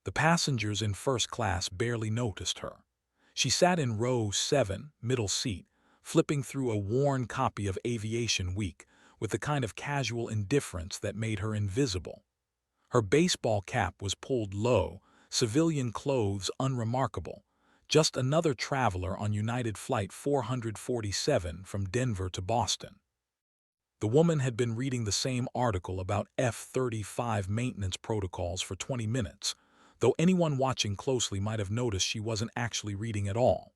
The passengers in first class barely noticed her. She sat in row 7, middle seat, flipping through a worn copy of Aviation Week with the kind of casual indifference that made her invisible. Her baseball cap was pulled low, civilian clothes unremarkable, just another traveler on United Flight 447 from Denver to Boston. The woman had been reading the same article about F-35 maintenance protocols for 20 minutes, though anyone watching closely might have noticed she wasn't actually reading at all.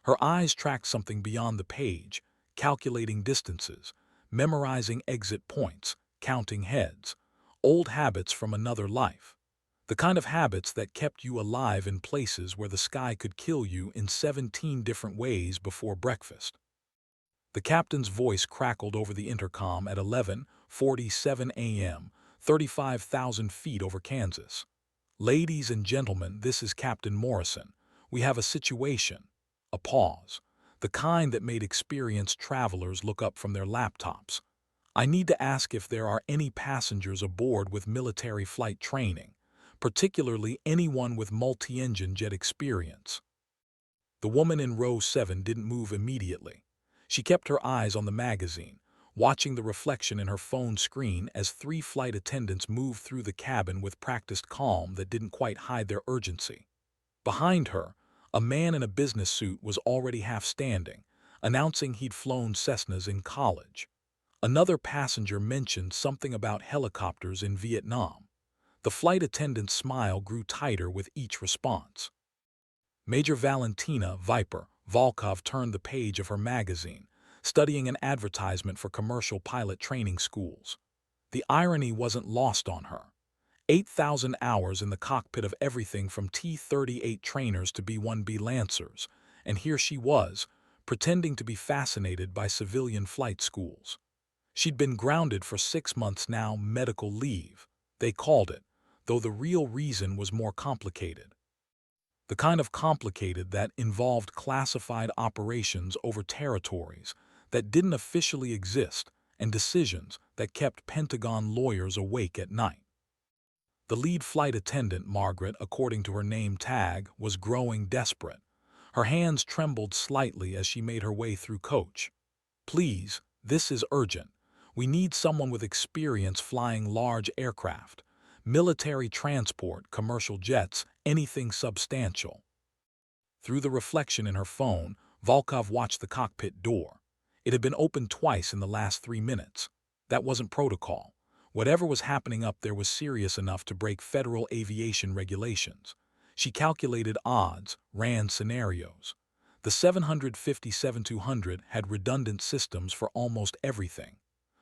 Her eyes tracked something beyond the page, calculating distances, memorizing exit points, counting heads, old habits from another life. The kind of habits that kept you alive in places where the sky could kill you in 17 different ways before breakfast. The captain's voice crackled over the intercom at 11:47 a.m., 35,000 feet over Kansas. "Ladies and gentlemen, this is Captain Morrison. We have a situation." A pause, the kind that made experienced travelers look up from their laptops. "I need to ask if there are any passengers aboard with military flight training, particularly anyone with multi-engine jet experience." The woman in row 7 didn't move immediately. She kept her eyes on the magazine, watching the reflection in her phone screen as 3 flight attendants moved through the cabin with practiced calm that didn't quite hide their urgency. Behind her, a man in a business suit was already half standing, announcing he'd flown Cessnas in college. Another passenger mentioned something about helicopters in Vietnam. The flight attendant's smile grew tighter with each response. Major Valentina Viper Volkov turned the page of her magazine, studying an advertisement for commercial pilot training schools. The irony wasn't lost on her. 8,000 hours in the cockpit of everything from T-38 trainers to B-1B Lancers, and here she was, pretending to be fascinated by civilian flight schools. She'd been grounded for 6 months now, medical leave, they called it, though the real reason was more complicated. The kind of complicated that involved classified operations over territories that didn't officially exist and decisions that kept Pentagon lawyers awake at night. The lead flight attendant, Margaret, according to her name tag, was growing desperate. Her hands trembled slightly as she made her way through coach. "Please, this is urgent. We need someone with experience flying large aircraft, military transport, commercial jets, anything substantial." Through the reflection in her phone, Volkov watched the cockpit door. It had been opened twice in the last 3 minutes. That wasn't protocol. Whatever was happening up there was serious enough to break federal aviation regulations. She calculated odds, ran scenarios. The 757-200 had redundant systems for almost everything.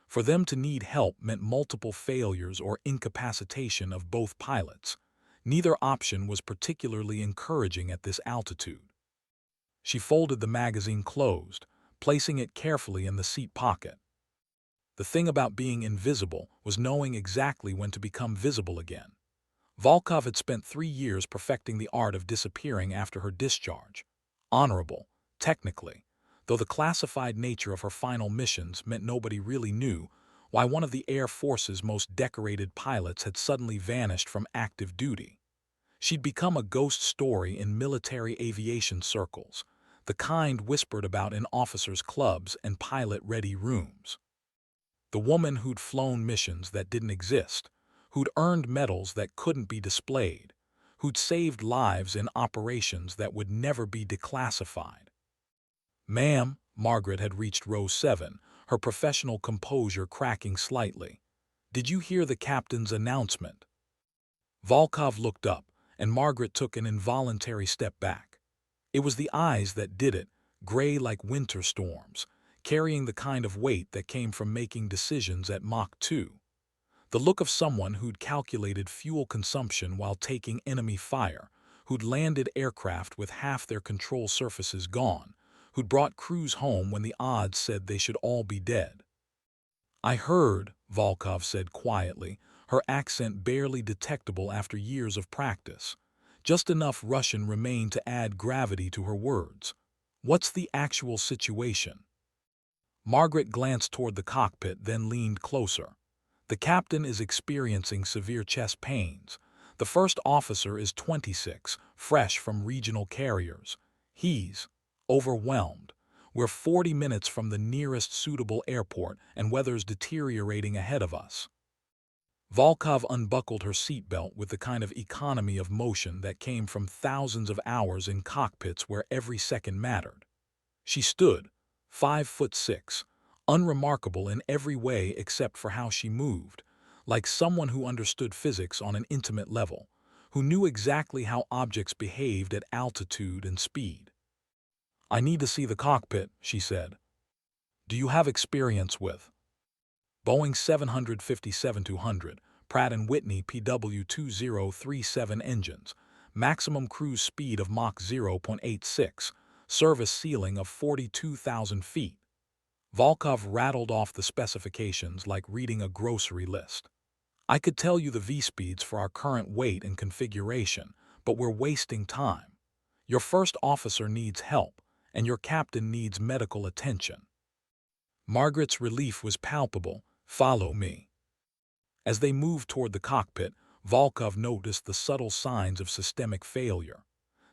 For them to need help meant multiple failures or incapacitation of both pilots. Neither option was particularly encouraging at this altitude. She folded the magazine closed, placing it carefully in the seat pocket. The thing about being invisible was knowing exactly when to become visible again. Volkov had spent 3 years perfecting the art of disappearing after her discharge. Honorable, technically, though the classified nature of her final missions meant nobody really knew why one of the Air Force's most decorated pilots had suddenly vanished from active duty. She'd become a ghost story in military aviation circles, the kind whispered about in officers' clubs and pilot-ready rooms. The woman who'd flown missions that didn't exist, who'd earned medals that couldn't be displayed, who'd saved lives in operations that would never be declassified. "Ma'am," Margaret had reached row 7, her professional composure cracking slightly. "Did you hear the captain's announcement?" Volkov looked up, and Margaret took an involuntary step back. It was the eyes that did it, gray like winter storms, carrying the kind of weight that came from making decisions at Mach 2. The look of someone who'd calculated fuel consumption while taking enemy fire, who'd landed aircraft with half their control surfaces gone, who'd brought crews home when the odds said they should all be dead. "I heard," Volkov said quietly, her accent barely detectable after years of practice. Just enough Russian remained to add gravity to her words. "What's the actual situation?" Margaret glanced toward the cockpit, then leaned closer. "The captain is experiencing severe chest pains. The first officer is 26, fresh from regional carriers. He's overwhelmed. We're 40 minutes from the nearest suitable airport and weather's deteriorating ahead of us. Volkov unbuckled her seatbelt with the kind of economy of motion that came from thousands of hours in cockpits where every second mattered. She stood, 5'6", unremarkable in every way except for how she moved, like someone who understood physics on an intimate level, who knew exactly how objects behaved at altitude and speed. "I need to see the cockpit," she said. "Do you have experience with Boeing 757-200, Pratt & Whitney PW2037 engines, maximum cruise speed of Mach 0.86, service ceiling of 42,000 feet?" Volkov rattled off the specifications like reading a grocery list. "I could tell you the V-speeds for our current weight and configuration, but we're wasting time. Your first officer needs help, and your captain needs medical attention." Margaret's relief was palpable. "Follow me." As they moved toward the cockpit, Volkov noticed the subtle signs of systemic failure.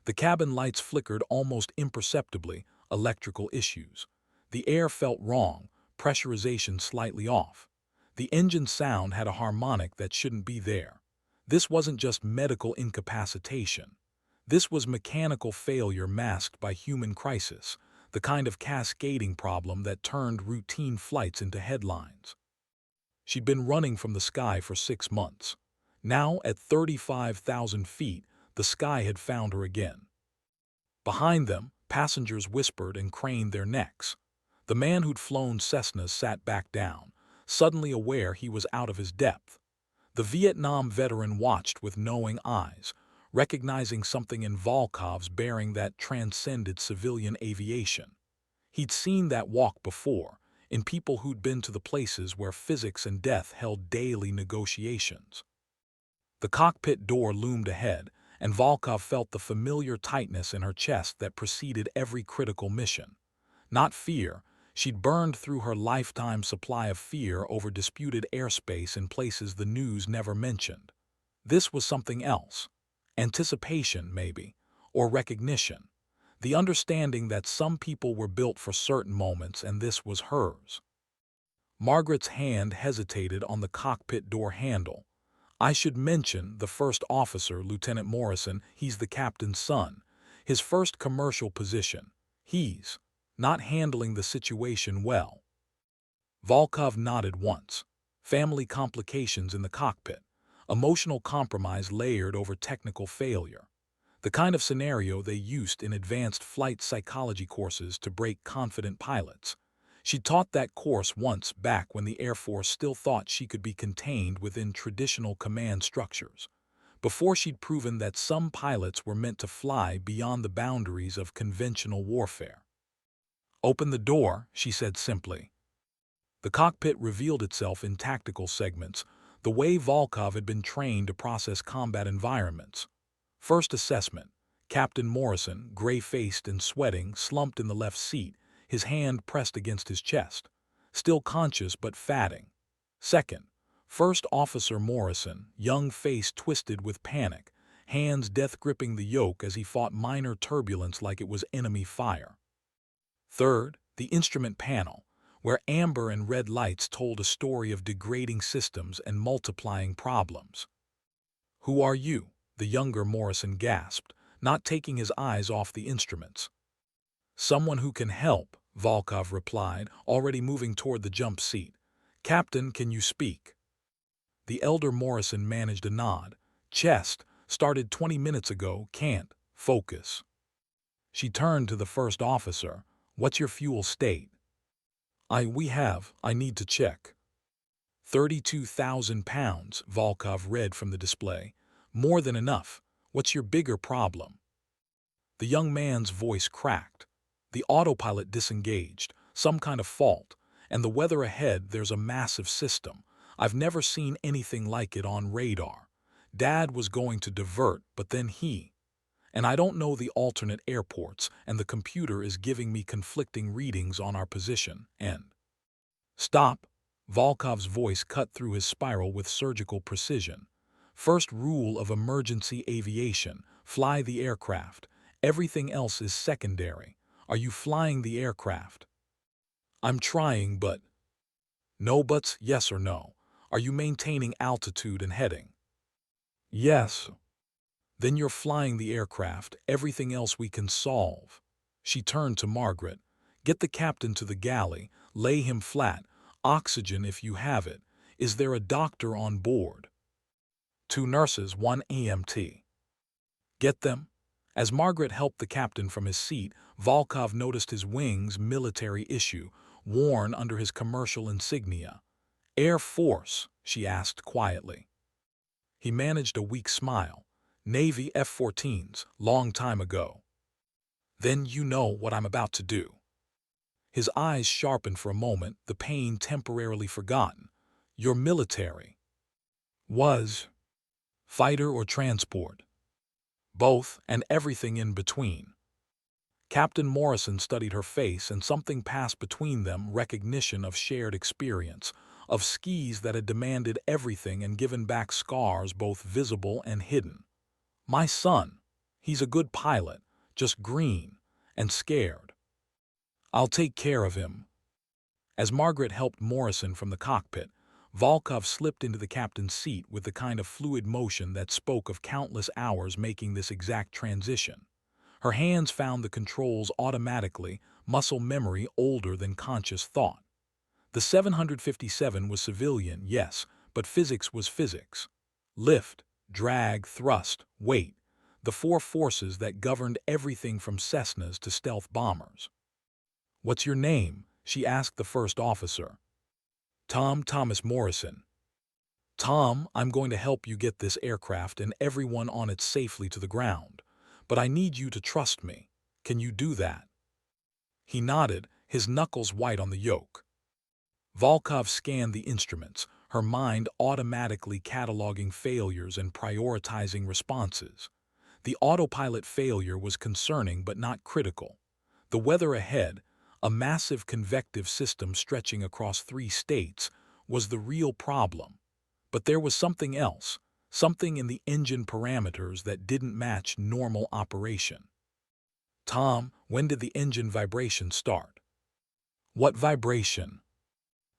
The cabin lights flickered almost imperceptibly, electrical issues. The air felt wrong, pressurization slightly off. The engine sound had a harmonic that shouldn't be there. This wasn't just medical incapacitation. This was mechanical failure masked by human crisis, the kind of cascading problem that turned routine flights into headlines. She'd been running from the sky for 6 months. Now, at 35,000 feet, the sky had found her again. Behind them, passengers whispered and craned their necks. The man who'd flown Cessnas sat back down, suddenly aware he was out of his depth. The Vietnam veteran watched with knowing eyes, recognizing something in Volkov's bearing that transcended civilian aviation. He'd seen that walk before, in people who'd been to the places where physics and death held daily negotiations. The cockpit door loomed ahead, and Volkov felt the familiar tightness in her chest that preceded every critical mission. Not fear. She'd burned through her lifetime supply of fear over disputed airspace in places the news never mentioned. This was something else. Anticipation, maybe, or recognition. The understanding that some people were built for certain moments and this was hers. Margaret's hand hesitated on the cockpit door handle. "I should mention the first officer, Lieutenant Morrison. He's the captain's son. His first commercial position. He's not handling the situation well." Volkov nodded once. Family complications in the cockpit. Emotional compromise layered over technical failure. The kind of scenario they used in advanced flight psychology courses to break confident pilots. She taught that course once back when the Air Force still thought she could be contained within traditional command structures, before she'd proven that some pilots were meant to fly beyond the boundaries of conventional warfare. "Open the door," she said simply. The cockpit revealed itself in tactical segments, the way Volkov had been trained to process combat environments. First assessment. Captain Morrison, gray-faced and sweating, slumped in the left seat, his hand pressed against his chest, still conscious but fatting. Second. First Officer Morrison, young face twisted with panic, hands death-gripping the yoke as he fought minor turbulence like it was enemy fire. Third. The instrument panel, where amber and red lights told a story of degrading systems and multiplying problems. "Who are you?" the younger Morrison gasped, not taking his eyes off the instruments. "Someone who can help," Volkov replied, already moving toward the jump seat. "Captain, can you speak?" The elder Morrison managed a nod. "Chest, started 20 minutes ago, can't focus." She turned to the first officer. "What's your fuel state?" I need to check." 32,000 pounds, Volkov read from the display. "More than enough. What's your bigger problem?" The young man's voice cracked. "The autopilot disengaged, some kind of fault, and the weather ahead, there's a massive system. I've never seen anything like it on radar. Dad was going to divert, but then and I don't know the alternate airports, and the computer is giving me conflicting readings on our position, and—" "Stop!" Volkov's voice cut through his spiral with surgical precision. First rule of emergency aviation: fly the aircraft. Everything else is secondary. Are you flying the aircraft? I'm trying, but... No buts, yes or no. Are you maintaining altitude and heading? Yes. Then you're flying the aircraft. Everything else we can solve. She turned to Margaret. Get the captain to the galley. Lay him flat. Oxygen if you have it. Is there a doctor on board? 2 nurses, 1 EMT. Get them. As Margaret helped the captain from his seat, Volkov noticed his wings, military issue, worn under his commercial insignia. Air Force, she asked quietly. He managed a weak smile. Navy F-14s, long time ago. Then you know what I'm about to do. His eyes sharpened for a moment, the pain temporarily forgotten. Your military. Was. Fighter or transport? Both, and everything in between. Captain Morrison studied her face, and something passed between them, recognition of shared experience, of skis that had demanded everything and given back scars both visible and hidden. My son, he's a good pilot, just green and scared. I'll take care of him. As Margaret helped Morrison from the cockpit, Volkov slipped into the captain's seat with the kind of fluid motion that spoke of countless hours making this exact transition. Her hands found the controls automatically, muscle memory older than conscious thought. The 757 was civilian, yes, but physics was physics. Lift, drag, thrust, weight, the 4 forces that governed everything from Cessnas to stealth bombers. What's your name? She asked the first officer. Tom Thomas Morrison. Tom, I'm going to help you get this aircraft and everyone on it safely to the ground. But I need you to trust me. Can you do that? He nodded, his knuckles white on the yoke. Volkov scanned the instruments, her mind automatically cataloging failures and prioritizing responses. The autopilot failure was concerning but not critical. The weather ahead, a massive convective system stretching across 3 states, was the real problem. But there was something else, something in the engine parameters that didn't match normal operation. Tom, when did the engine vibration start? What vibration?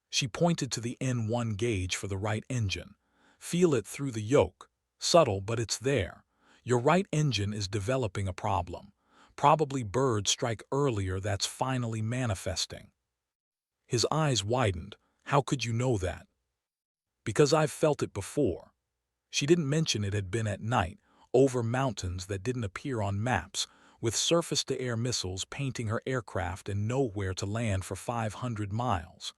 She pointed to the N1 gauge for the right engine. Feel it through the yoke. Subtle, but it's there. Your right engine is developing a problem. Probably bird strike earlier that's finally manifesting. His eyes widened. How could you know that? Because I've felt it before. She didn't mention it had been at night, over mountains that didn't appear on maps, with surface-to-air missiles painting her aircraft and nowhere to land for 500 miles.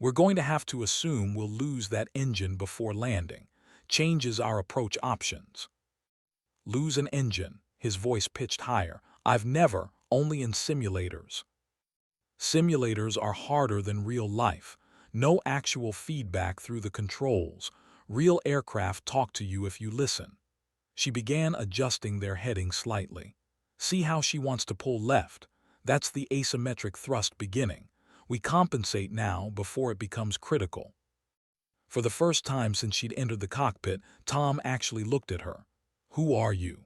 We're going to have to assume we'll lose that engine before landing. Changes our approach options. Lose an engine, his voice pitched higher. I've never, only in simulators. Simulators are harder than real life. No actual feedback through the controls. Real aircraft talk to you if you listen. She began adjusting their heading slightly. See how she wants to pull left? That's the asymmetric thrust beginning. We compensate now before it becomes critical. For the first time since she'd entered the cockpit, Tom actually looked at her. Who are you?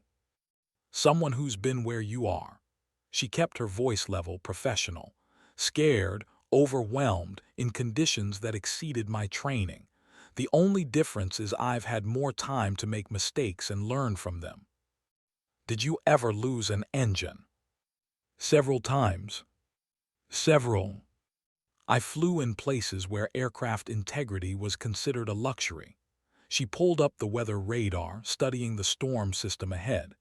Someone who's been where you are. She kept her voice level, professional. Scared, overwhelmed, in conditions that exceeded my training. The only difference is I've had more time to make mistakes and learn from them. Did you ever lose an engine? Several times. Several. I flew in places where aircraft integrity was considered a luxury. She pulled up the weather radar, studying the storm system ahead.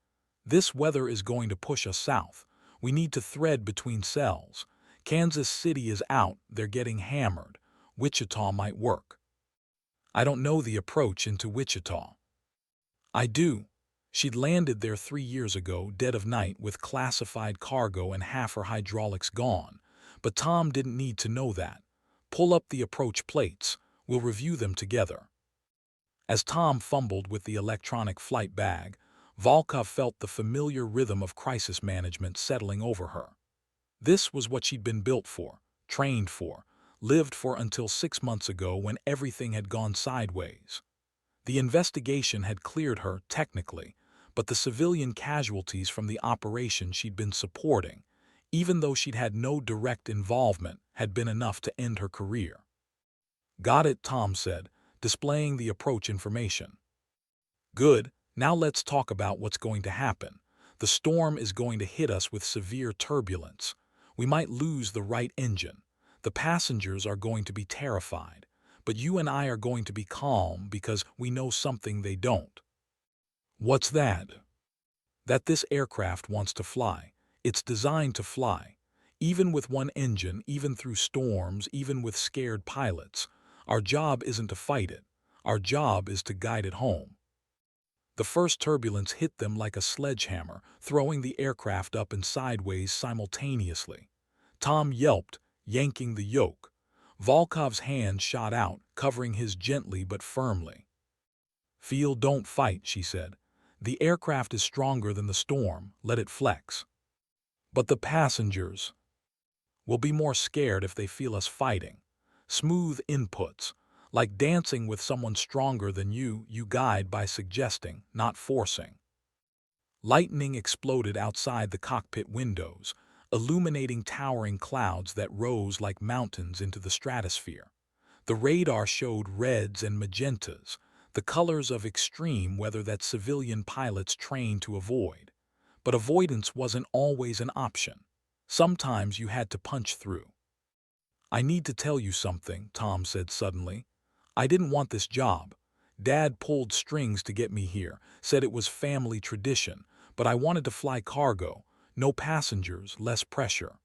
This weather is going to push us south. We need to thread between cells. Kansas City is out, they're getting hammered. Wichita might work. I don't know the approach into Wichita. I do. She'd landed there 3 years ago, dead of night, with classified cargo and half her hydraulics gone. But Tom didn't need to know that. Pull up the approach plates. We'll review them together. As Tom fumbled with the electronic flight bag, Volkov felt the familiar rhythm of crisis management settling over her. This was what she'd been built for, trained for, lived for until 6 months ago when everything had gone sideways. The investigation had cleared her, technically, but the civilian casualties from the operation she'd been supporting, even though she'd had no direct involvement, had been enough to end her career. "Got it," Tom said, displaying the approach information. "Good, now let's talk about what's going to happen. The storm is going to hit us with severe turbulence. We might lose the right engine. The passengers are going to be terrified. But you and I are going to be calm because we know something they don't." "What's that?" "That this aircraft wants to fly. It's designed to fly. Even with one engine, even through storms, even with scared pilots. Our job isn't to fight it. Our job is to guide it home." The first turbulence hit them like a sledgehammer, throwing the aircraft up and sideways simultaneously. Tom yelped, yanking the yoke. Volkov's hand shot out, covering his gently but firmly. "Feel, don't fight," she said. "The aircraft is stronger than the storm, let it flex." "But the passengers will be more scared if they feel us fighting." Smooth inputs. Like dancing with someone stronger than you guide by suggesting, not forcing. Lightning exploded outside the cockpit windows, illuminating towering clouds that rose like mountains into the stratosphere. The radar showed reds and magentas, the colors of extreme weather that civilian pilots train to avoid. But avoidance wasn't always an option. Sometimes you had to punch through. "I need to tell you something," Tom said suddenly. "I didn't want this job. Dad pulled strings to get me here, said it was family tradition, but I wanted to fly cargo, no passengers, less pressure.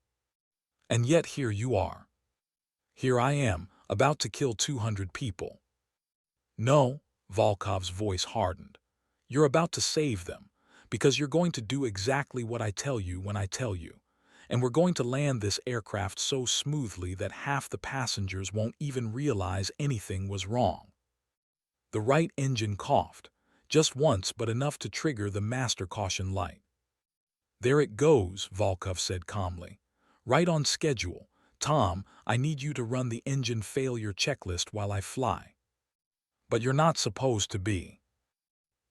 And yet here you are. Here I am, about to kill 200 people." "No," Volkov's voice hardened. "You're about to save them, because you're going to do exactly what I tell you when I tell you. And we're going to land this aircraft so smoothly that half the passengers won't even realize anything was wrong." The right engine coughed, just once but enough to trigger the master caution light. "There it goes," Volkov said calmly. "Right on schedule. Tom, I need you to run the engine failure checklist while I fly." "But you're not supposed to be."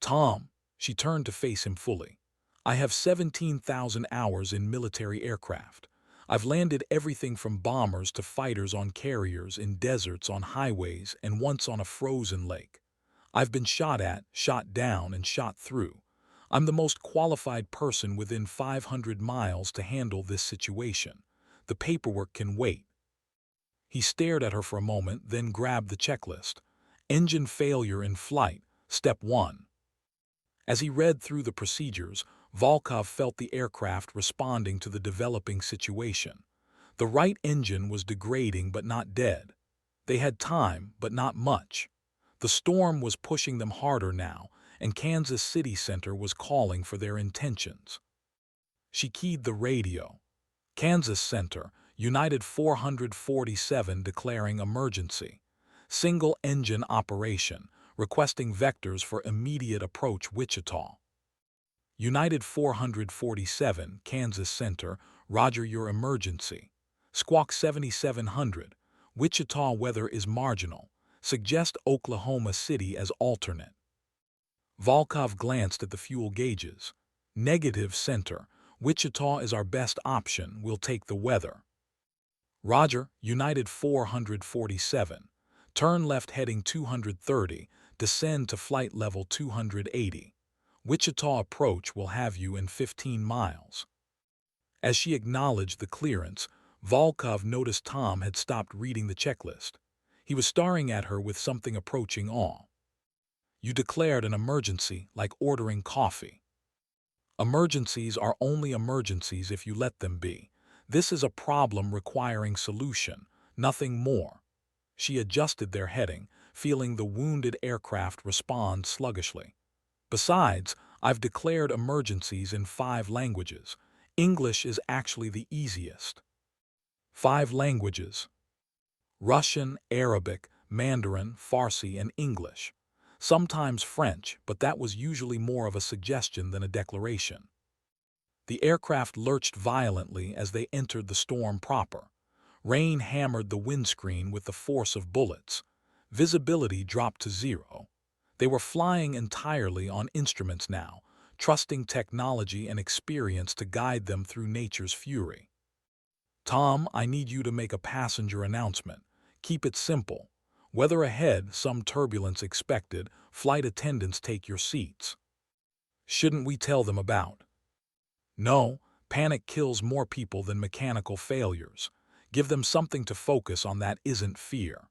"Tom," she turned to face him fully. "I have 17,000 hours in military aircraft. I've landed everything from bombers to fighters on carriers, in deserts, on highways, and once on a frozen lake. I've been shot at, shot down, and shot through. I'm the most qualified person within 500 miles to handle this situation. The paperwork can wait." He stared at her for a moment, then grabbed the checklist. "Engine failure in flight, step 1. As he read through the procedures, Volkov felt the aircraft responding to the developing situation. The right engine was degrading but not dead. They had time, but not much. The storm was pushing them harder now, and Kansas City Center was calling for their intentions. She keyed the radio. "Kansas Center, United 447 declaring emergency. Single engine operation, requesting vectors for immediate approach Wichita." "United 447, Kansas Center, roger your emergency. Squawk 7700, Wichita weather is marginal. Suggest Oklahoma City as alternate." Volkov glanced at the fuel gauges. "Negative, Center. Wichita is our best option. We'll take the weather." "Roger, United 447. Turn left heading 230, descend to flight level 280. Wichita approach will have you in 15 miles." As she acknowledged the clearance, Volkov noticed Tom had stopped reading the checklist. He was staring at her with something approaching awe. "You declared an emergency like ordering coffee." "Emergencies are only emergencies if you let them be. This is a problem requiring solution, nothing more." She adjusted their heading, feeling the wounded aircraft respond sluggishly. "Besides, I've declared emergencies in 5 languages. English is actually the easiest." "5 languages?" "Russian, Arabic, Mandarin, Farsi, and English. Sometimes French, but that was usually more of a suggestion than a declaration." The aircraft lurched violently as they entered the storm proper. Rain hammered the windscreen with the force of bullets. Visibility dropped to 0. They were flying entirely on instruments now, trusting technology and experience to guide them through nature's fury. Tom, I need you to make a passenger announcement. Keep it simple. Weather ahead, some turbulence expected, flight attendants take your seats. Shouldn't we tell them about? No, panic kills more people than mechanical failures. Give them something to focus on that isn't fear.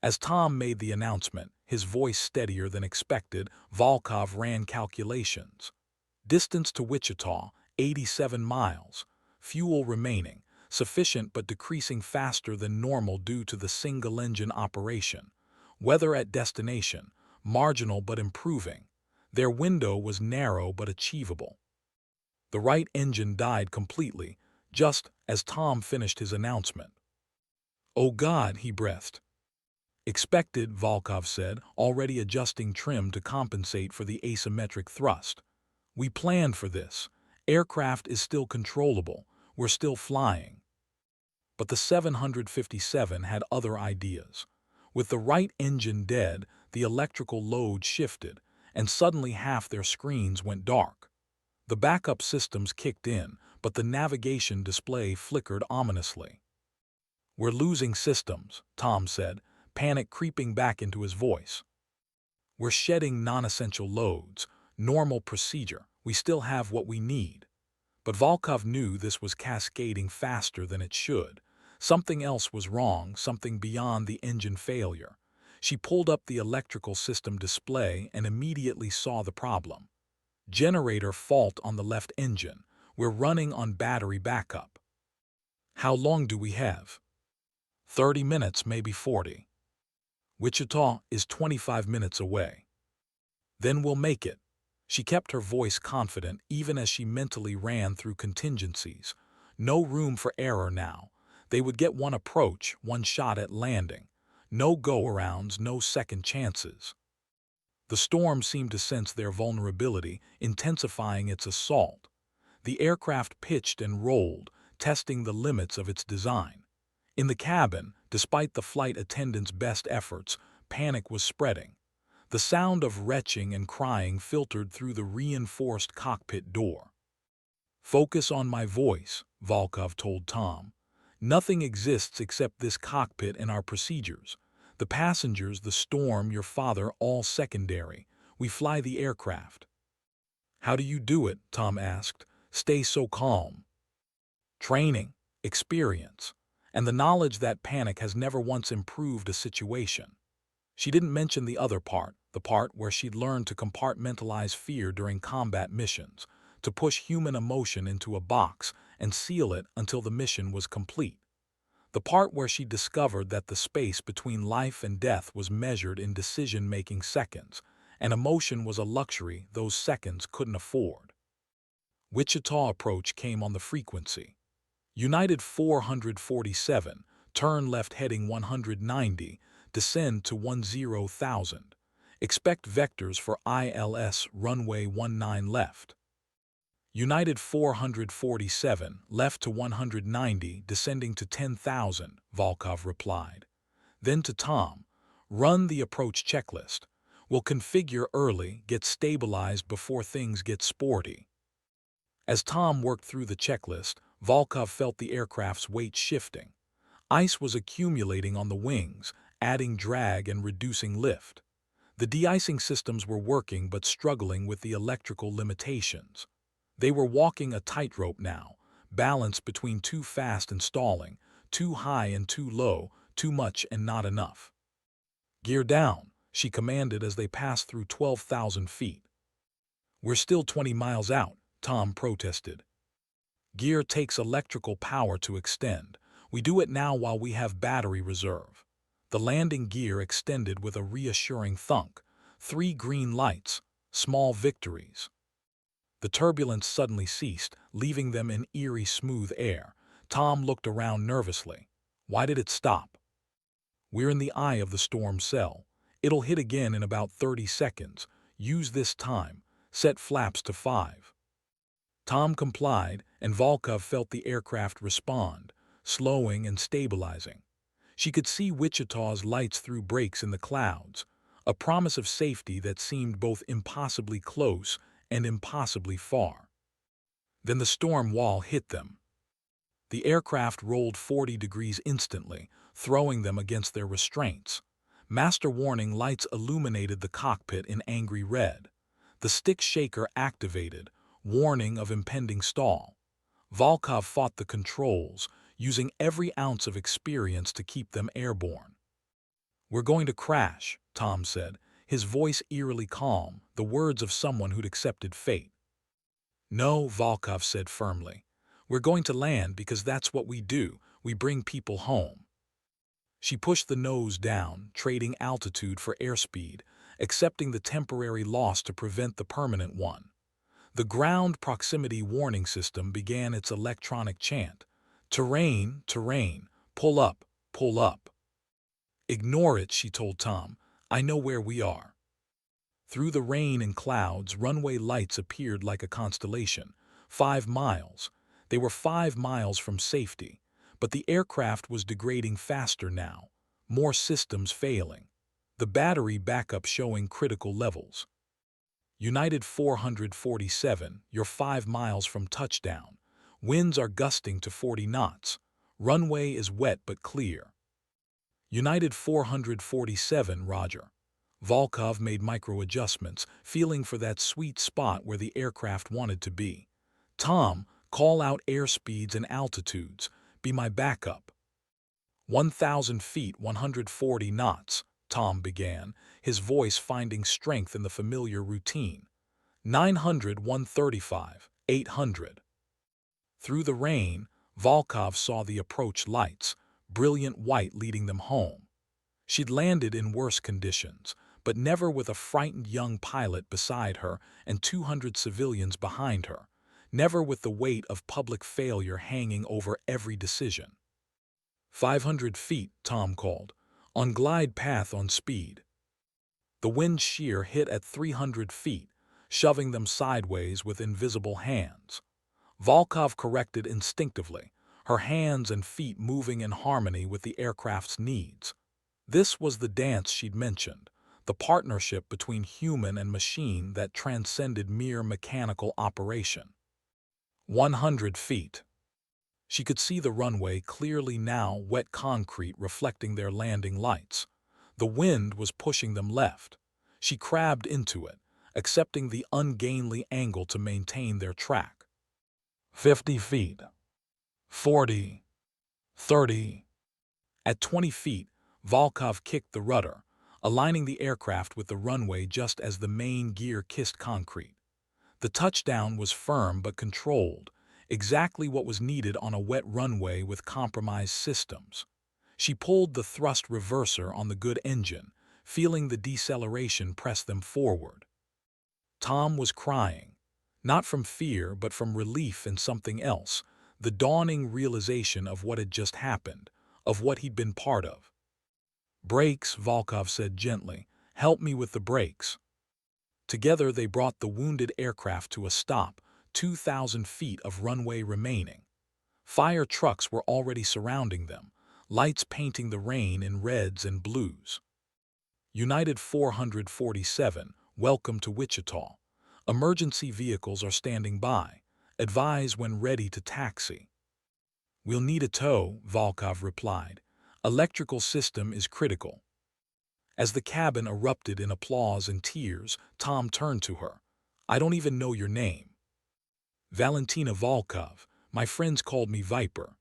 As Tom made the announcement, his voice steadier than expected, Volkov ran calculations. Distance to Wichita, 87 miles. Fuel remaining, sufficient but decreasing faster than normal due to the single-engine operation. Weather at destination, marginal but improving. Their window was narrow but achievable. The right engine died completely, just as Tom finished his announcement. "Oh God," he breathed. "Expected," Volkov said, already adjusting trim to compensate for the asymmetric thrust. "We planned for this. Aircraft is still controllable. We're still flying." But the 757 had other ideas. With the right engine dead, the electrical load shifted, and suddenly half their screens went dark. The backup systems kicked in, but the navigation display flickered ominously. "We're losing systems," Tom said, panic creeping back into his voice. "We're shedding non-essential loads. Normal procedure. We still have what we need." But Volkov knew this was cascading faster than it should. Something else was wrong, something beyond the engine failure. She pulled up the electrical system display and immediately saw the problem. "Generator fault on the left engine. We're running on battery backup." "How long do we have?" 30 minutes, maybe 40. "Wichita is 25 minutes away." "Then we'll make it." She kept her voice confident even as she mentally ran through contingencies. No room for error now. They would get one approach, one shot at landing. No go-arounds, no second chances. The storm seemed to sense their vulnerability, intensifying its assault. The aircraft pitched and rolled, testing the limits of its design. In the cabin, despite the flight attendants' best efforts, panic was spreading. The sound of retching and crying filtered through the reinforced cockpit door. "Focus on my voice," Volkov told Tom. "Nothing exists except this cockpit and our procedures. The passengers, the storm, your father, all secondary. We fly the aircraft." "How do you do it?" Tom asked. "Stay so calm." "Training, experience, and the knowledge that panic has never once improved a situation." She didn't mention the other part, the part where she'd learned to compartmentalize fear during combat missions, to push human emotion into a box and seal it until the mission was complete. The part where she discovered that the space between life and death was measured in decision-making seconds, and emotion was a luxury those seconds couldn't afford. Wichita approach came on the frequency. United 447, turn left heading 190, descend to 10,000. Expect vectors for ILS runway 19 left. United 447, left to 190, descending to 10,000, Volkov replied. Then to Tom, "Run the approach checklist. We'll configure early, get stabilized before things get sporty." As Tom worked through the checklist, Volkov felt the aircraft's weight shifting. Ice was accumulating on the wings, adding drag and reducing lift. The de-icing systems were working but struggling with the electrical limitations. They were walking a tightrope now, balanced between too fast and stalling, too high and too low, too much and not enough. "Gear down," she commanded as they passed through 12,000 feet. "We're still 20 miles out," Tom protested. "Gear takes electrical power to extend. We do it now while we have battery reserve." The landing gear extended with a reassuring thunk. 3 green lights, small victories. The turbulence suddenly ceased, leaving them in eerie smooth air. Tom looked around nervously. Why did it stop? "We're in the eye of the storm cell. It'll hit again in about 30 seconds. Use this time. Set flaps to 5. Tom complied, and Volkov felt the aircraft respond, slowing and stabilizing. She could see Wichita's lights through breaks in the clouds. a promise of safety that seemed both impossibly close and impossibly far. Then the storm wall hit them. The aircraft rolled 40 degrees instantly, throwing them against their restraints. Master warning lights illuminated the cockpit in angry red. The stick shaker activated, warning of impending stall. Volkov fought the controls, using every ounce of experience to keep them airborne. "We're going to crash," Tom said, his voice eerily calm, the words of someone who'd accepted fate. "No," Volkov said firmly. "We're going to land because that's what we do. We bring people home." She pushed the nose down, trading altitude for airspeed, accepting the temporary loss to prevent the permanent one. The ground proximity warning system began its electronic chant. "Terrain, terrain, pull up, pull up." "Ignore it," she told Tom. "I know where we are." Through the rain and clouds, runway lights appeared like a constellation. 5 miles. They were 5 miles from safety, but the aircraft was degrading faster now, more systems failing. The battery backup showing critical levels. "United 447, you're 5 miles from touchdown. Winds are gusting to 40 knots. Runway is wet but clear." "United 447, roger." Volkov made micro-adjustments, feeling for that sweet spot where the aircraft wanted to be. "Tom, call out airspeeds and altitudes. Be my backup." 1,000 feet, 140 knots, Tom began, his voice finding strength in the familiar routine. 900, 135, 800. Through the rain, Volkov saw the approach lights, brilliant white leading them home. She'd landed in worse conditions, but never with a frightened young pilot beside her and 200 civilians behind her, never with the weight of public failure hanging over every decision. 500 feet, Tom called, on glide path on speed. The wind shear hit at 300 feet, shoving them sideways with invisible hands. Volkov corrected instinctively, her hands and feet moving in harmony with the aircraft's needs. This was the dance she'd mentioned, the partnership between human and machine that transcended mere mechanical operation. 100 feet. She could see the runway clearly now, wet concrete reflecting their landing lights. The wind was pushing them left. She crabbed into it, accepting the ungainly angle to maintain their track. 50 feet. 40. 30. At 20 feet, Volkov kicked the rudder, aligning the aircraft with the runway just as the main gear kissed concrete. The touchdown was firm but controlled, exactly what was needed on a wet runway with compromised systems. She pulled the thrust reverser on the good engine, feeling the deceleration press them forward. Tom was crying, not from fear but from relief in something else, the dawning realization of what had just happened, of what he'd been part of. "Brakes," Volkov said gently. "Help me with the brakes." Together they brought the wounded aircraft to a stop, 2,000 feet of runway remaining. Fire trucks were already surrounding them, lights painting the rain in reds and blues. "United 447, welcome to Wichita. Emergency vehicles are standing by. Advise when ready to taxi." "We'll need a tow," Volkov replied. "Electrical system is critical." As the cabin erupted in applause and tears, Tom turned to her. "I don't even know your name." "Valentina Volkov. My friends called me Viper."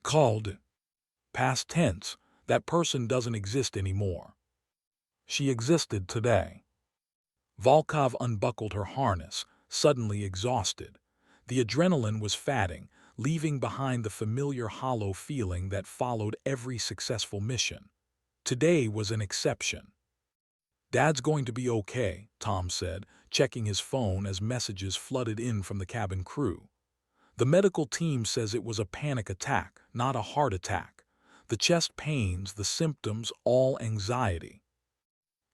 "Called?" "Past tense. That person doesn't exist anymore." "She existed today." Volkov unbuckled her harness, suddenly exhausted. The adrenaline was fatting, leaving behind the familiar hollow feeling that followed every successful mission. Today was an exception. "Dad's going to be okay," Tom said, checking his phone as messages flooded in from the cabin crew. "The medical team says it was a panic attack, not a heart attack. The chest pains, the symptoms, all anxiety."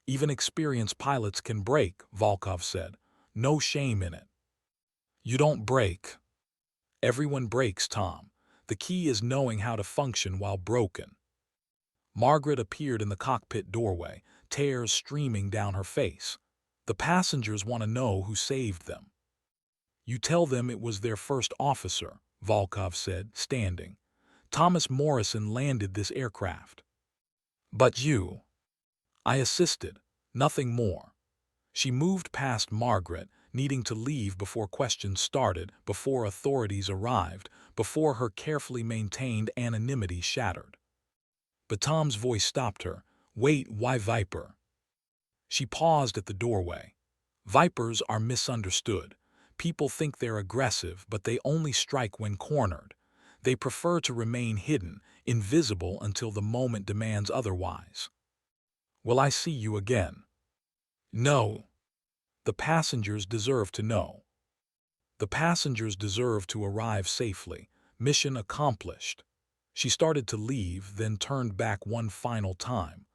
"Even experienced pilots can break," Volkov said. "No shame in it." "You don't break." "Everyone breaks, Tom. The key is knowing how to function while broken." Margaret appeared in the cockpit doorway, tears streaming down her face. The passengers want to know who saved them. You tell them it was their first officer, Volkov said, standing. Thomas Morrison landed this aircraft. But you. I assisted, nothing more. She moved past Margaret, needing to leave before questions started, before authorities arrived, before her carefully maintained anonymity shattered. But Tom's voice stopped her. Wait, why Viper? She paused at the doorway. Vipers are misunderstood. People think they're aggressive, but they only strike when cornered. They prefer to remain hidden, invisible until the moment demands otherwise. Will I see you again? No. The passengers deserve to know. The passengers deserve to arrive safely. Mission accomplished. She started to leave, then turned back one final time.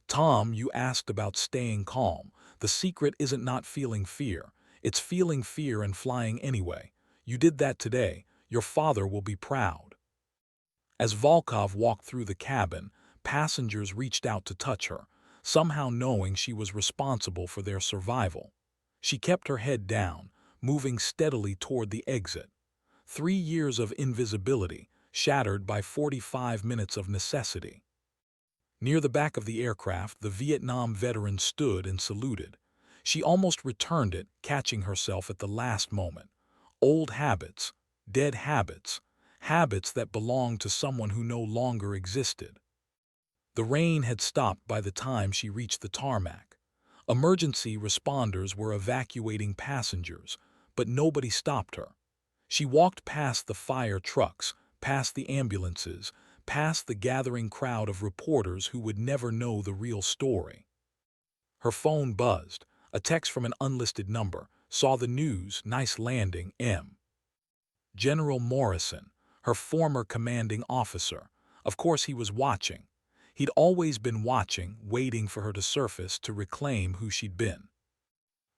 Tom, you asked about staying calm. The secret isn't not feeling fear. It's feeling fear and flying anyway. You did that today. Your father will be proud. As Volkov walked through the cabin, passengers reached out to touch her, somehow knowing she was responsible for their survival. She kept her head down, moving steadily toward the exit. 3 years of invisibility, shattered by 45 minutes of necessity. Near the back of the aircraft, the Vietnam veteran stood and saluted. She almost returned it, catching herself at the last moment. Old habits, dead habits, habits that belonged to someone who no longer existed. The rain had stopped by the time she reached the tarmac. Emergency responders were evacuating passengers, but nobody stopped her. She walked past the fire trucks, past the ambulances, past the gathering crowd of reporters who would never know the real story. Her phone buzzed. A text from an unlisted number. Saw the news, nice landing, M. General Morrison, her former commanding officer. Of course he was watching. He'd always been watching, waiting for her to surface to reclaim who she'd been.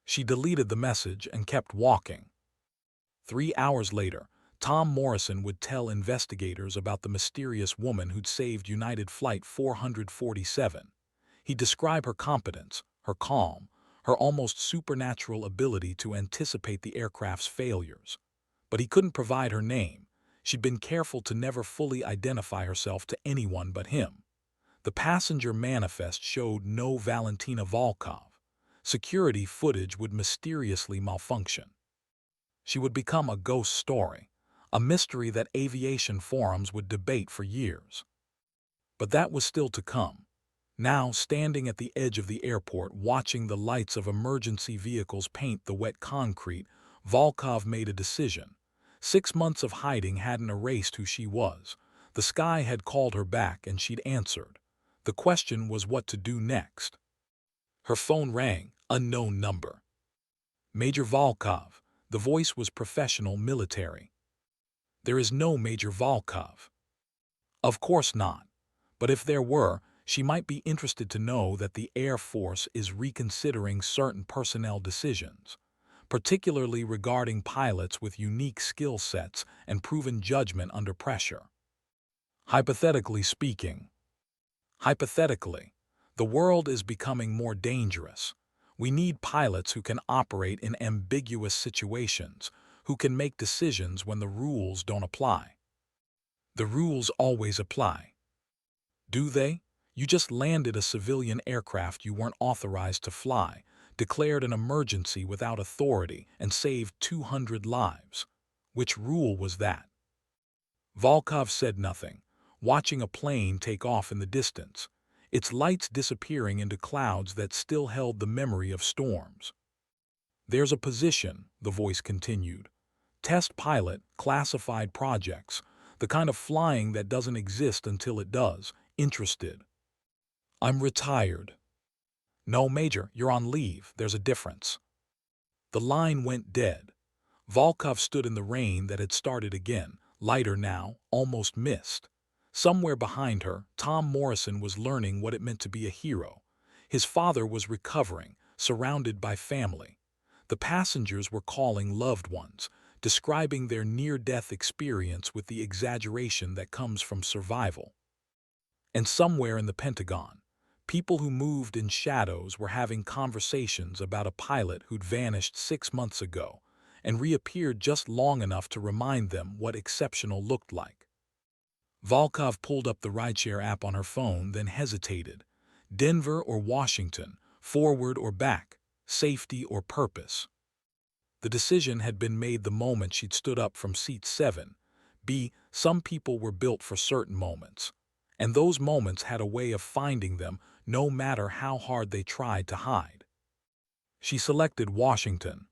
She deleted the message and kept walking. 3 hours later, Tom Morrison would tell investigators about the mysterious woman who'd saved United Flight 447. He'd describe her competence, her calm, her almost supernatural ability to anticipate the aircraft's failures. But he couldn't provide her name. She'd been careful to never fully identify herself to anyone but him. The passenger manifest showed no Valentina Volkov. Security footage would mysteriously malfunction. She would become a ghost story, a mystery that aviation forums would debate for years. But that was still to come. Now, standing at the edge of the airport, watching the lights of emergency vehicles paint the wet concrete, Volkov made a decision. 6 months of hiding hadn't erased who she was. The sky had called her back and she'd answered. The question was what to do next. Her phone rang, unknown number. Major Volkov. The voice was professional military. There is no Major Volkov. Of course not. But if there were, she might be interested to know that the Air Force is reconsidering certain personnel decisions, particularly regarding pilots with unique skill sets and proven judgment under pressure. Hypothetically speaking. Hypothetically, the world is becoming more dangerous. We need pilots who can operate in ambiguous situations, who can make decisions when the rules don't apply. The rules always apply. Do they? You just landed a civilian aircraft you weren't authorized to fly, declared an emergency without authority, and saved 200 lives. Which rule was that? Volkov said nothing, watching a plane take off in the distance, its lights disappearing into clouds that still held the memory of storms. There's a position, the voice continued. Test pilot, classified projects, the kind of flying that doesn't exist until it does. Interested. I'm retired. No, Major, you're on leave. There's a difference. The line went dead. Volkov stood in the rain that had started again, lighter now, almost mist. Somewhere behind her, Tom Morrison was learning what it meant to be a hero. His father was recovering, surrounded by family. The passengers were calling loved ones, describing their near-death experience with the exaggeration that comes from survival. And somewhere in the Pentagon, People who moved in shadows were having conversations about a pilot who'd vanished 6 months ago and reappeared just long enough to remind them what exceptional looked like. Volkov pulled up the rideshare app on her phone, then hesitated. Denver or Washington, forward or back, safety or purpose. The decision had been made the moment she'd stood up from seat 7. Some people were built for certain moments, and those moments had a way of finding them no matter how hard they tried to hide. She selected Washington.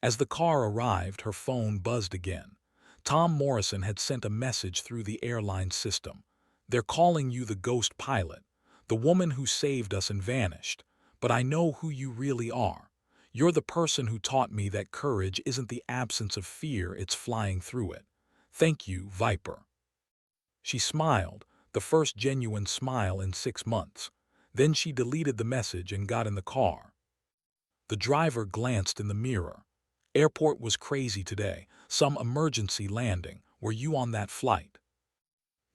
As the car arrived, her phone buzzed again. Tom Morrison had sent a message through the airline system. "They're calling you the ghost pilot, the woman who saved us and vanished. But I know who you really are. You're the person who taught me that courage isn't the absence of fear, it's flying through it. Thank you, Viper." She smiled, the first genuine smile in 6 months. Then she deleted the message and got in the car. The driver glanced in the mirror. "Airport was crazy today. Some emergency landing. Were you on that flight?"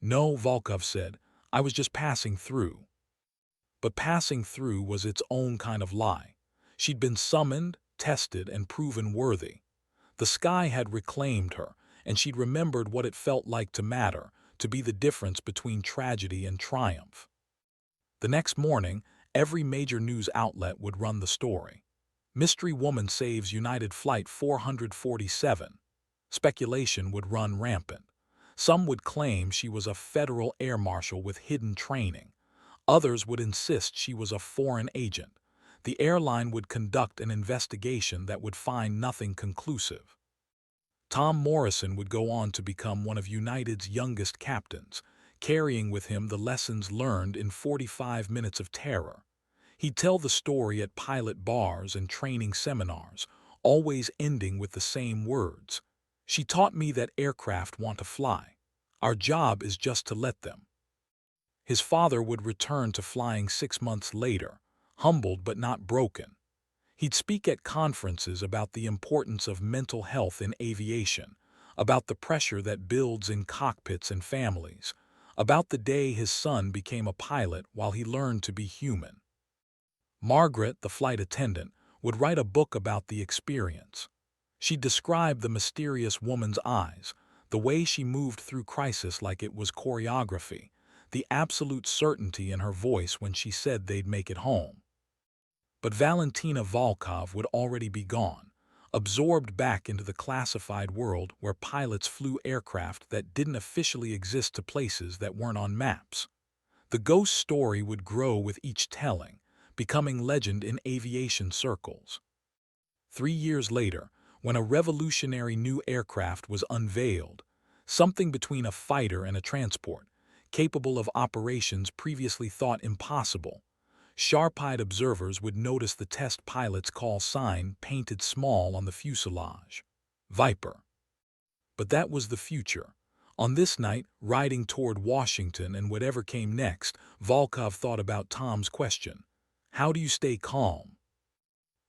"No," Volkov said. "I was just passing through." But passing through was its own kind of lie. She'd been summoned, tested, and proven worthy. The sky had reclaimed her, and she'd remembered what it felt like to matter, to be the difference between tragedy and triumph. The next morning, every major news outlet would run the story. "Mystery woman saves United Flight 447. Speculation would run rampant. Some would claim she was a federal air marshal with hidden training. Others would insist she was a foreign agent. The airline would conduct an investigation that would find nothing conclusive. Tom Morrison would go on to become one of United's youngest captains, carrying with him the lessons learned in 45 Minutes of Terror. He'd tell the story at pilot bars and training seminars, always ending with the same words. "She taught me that aircraft want to fly. Our job is just to let them." His father would return to flying 6 months later, humbled but not broken. He'd speak at conferences about the importance of mental health in aviation, about the pressure that builds in cockpits and families, about the day his son became a pilot while he learned to be human. Margaret, the flight attendant, would write a book about the experience. She'd describe the mysterious woman's eyes, the way she moved through crisis like it was choreography, the absolute certainty in her voice when she said they'd make it home. But Valentina Volkov would already be gone, absorbed back into the classified world where pilots flew aircraft that didn't officially exist to places that weren't on maps. The ghost story would grow with each telling, becoming legend in aviation circles. 3 years later, when a revolutionary new aircraft was unveiled, something between a fighter and a transport, capable of operations previously thought impossible, sharp-eyed observers would notice the test pilot's call sign painted small on the fuselage. Viper. But that was the future. On this night, riding toward Washington and whatever came next, Volkov thought about Tom's question. How do you stay calm?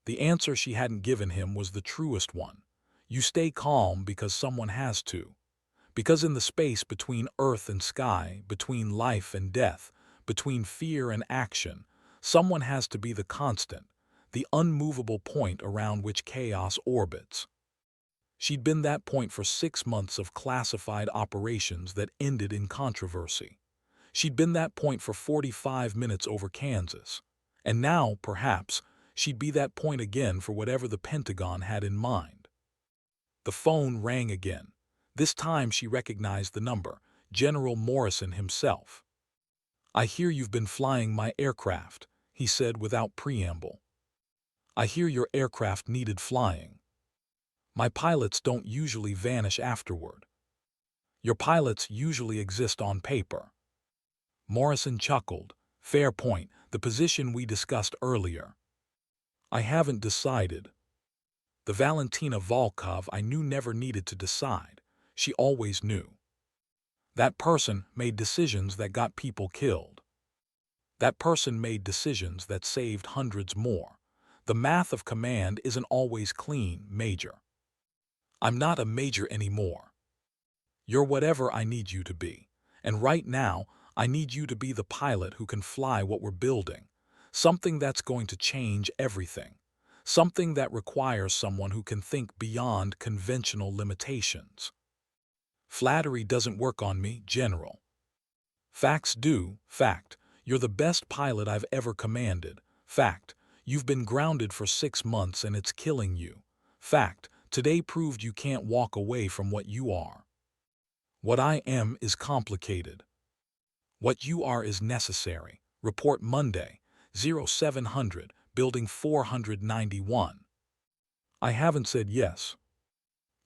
The answer she hadn't given him was the truest one. You stay calm because someone has to. Because in the space between earth and sky, between life and death, between fear and action, someone has to be the constant, the unmovable point around which chaos orbits. She'd been that point for 6 months of classified operations that ended in controversy. She'd been that point for 45 minutes over Kansas. And now, perhaps, she'd be that point again for whatever the Pentagon had in mind. The phone rang again. This time she recognized the number, General Morrison himself. "I hear you've been flying my aircraft," he said without preamble. "I hear your aircraft needed flying. My pilots don't usually vanish afterward. Your pilots usually exist on paper." Morrison chuckled. "Fair point, the position we discussed earlier." "I haven't decided." The Valentina Volkov I knew never needed to decide. She always knew. That person made decisions that got people killed. That person made decisions that saved hundreds more. The math of command isn't always clean, Major. I'm not a major anymore. You're whatever I need you to be. And right now, I need you to be the pilot who can fly what we're building. Something that's going to change everything. Something that requires someone who can think beyond conventional limitations. Flattery doesn't work on me, General. Facts do. Fact, you're the best pilot I've ever commanded. Fact, you've been grounded for 6 months and it's killing you. Fact, today proved you can't walk away from what you are. What I am is complicated. What you are is necessary. Report Monday, 0700, Building 491. I haven't said yes.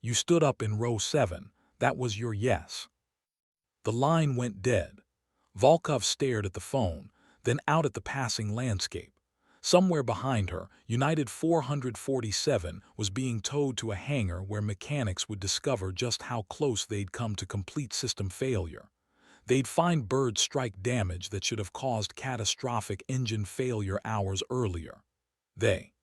You stood up in row 7. That was your yes. The line went dead. Volkov stared at the phone, then out at the passing landscape. Somewhere behind her, United 447 was being towed to a hangar where mechanics would discover just how close they'd come to complete system failure. They'd find bird strike damage that should have caused catastrophic engine failure hours earlier. They